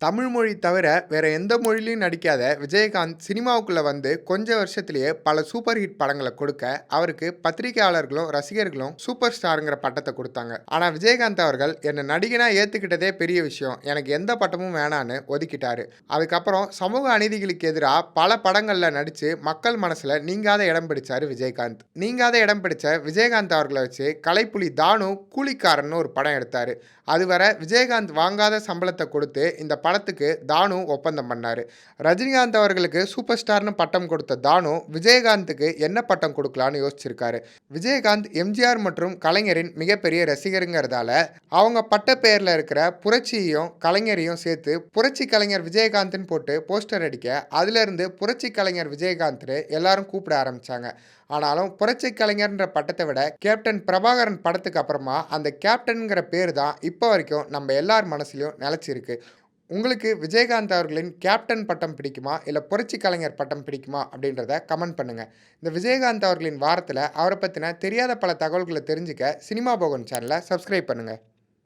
தமிழ் மொழி தவிர வேற எந்த மொழியிலும் நடிக்காத விஜயகாந்த் சினிமாவுக்குள்ள வந்து கொஞ்ச வருஷத்திலேயே பல சூப்பர் ஹிட் படங்களை கொடுக்க அவருக்கு பத்திரிகையாளர்களும் ரசிகர்களும் சூப்பர் ஸ்டாருங்கிற பட்டத்தை கொடுத்தாங்க. ஆனா விஜயகாந்த் அவர்கள் என்ன நடிகனா ஏத்துக்கிட்டதே பெரிய விஷயம், எனக்கு எந்த பட்டமும் வேணான்னு ஒதுக்கிட்டாரு. அதுக்கப்புறம் சமூக அநீதிகளுக்கு எதிராக பல படங்கள்ல நடிச்சு மக்கள் மனசுல நீங்காத இடம் பிடிச்சாரு விஜயகாந்த். நீங்காத இடம் பிடிச்ச விஜயகாந்த் அவர்களை வச்சு கலைப்புலி தானு கூலிக்காரன் ஒரு படம் எடுத்தாரு. அதுவரை விஜயகாந்த் வாங்காத சம்பளத்தை கொடுத்து இந்த படத்துக்கு தானு ஒப்பந்தம் பண்ணாரு. ரஜினிகாந்த் அவர்களுக்கு சூப்பர் ஸ்டார்னு பட்டம் கொடுத்த தானு விஜயகாந்துக்கு என்ன பட்டம் கொடுக்கலான்னு யோசிச்சிருக்காரு. விஜயகாந்த் எம்ஜிஆர் மற்றும் கலைஞரின் மிகப்பெரிய ரசிகருங்கிறதால அவங்க பட்ட பெயர்ல இருக்கிற புரட்சியையும் கலைஞரையும் சேர்த்து புரட்சி கலைஞர் விஜயகாந்த்னு போட்டு போஸ்டர் அடிக்க அதுல இருந்து புரட்சி கலைஞர் விஜயகாந்த் எல்லாரும் கூப்பிட ஆரம்பிச்சாங்க. ஆனாலும் புரட்சி கலைஞர்ன்ற பட்டத்தை விட கேப்டன் பிரபாகரன் படத்துக்கு அப்புறமா அந்த கேப்டன்கிற பேர் தான் இப்போ வரைக்கும் நம்ம எல்லார் மனசுலையும் நிலச்சிருக்கு. உங்களுக்கு விஜயகாந்த் அவர்களின் கேப்டன் பட்டம் பிடிக்குமா இல்லை புரட்சி கலைஞர் பட்டம் பிடிக்குமா அப்படின்றத கமெண்ட் பண்ணுங்கள். இந்த விஜயகாந்த் அவர்களின் வாரத்தில் அவரை பற்றின தெரியாத பல தகவல்களை தெரிஞ்சுக்க சினிமா போகன் சேனலை சப்ஸ்கிரைப் பண்ணுங்கள்.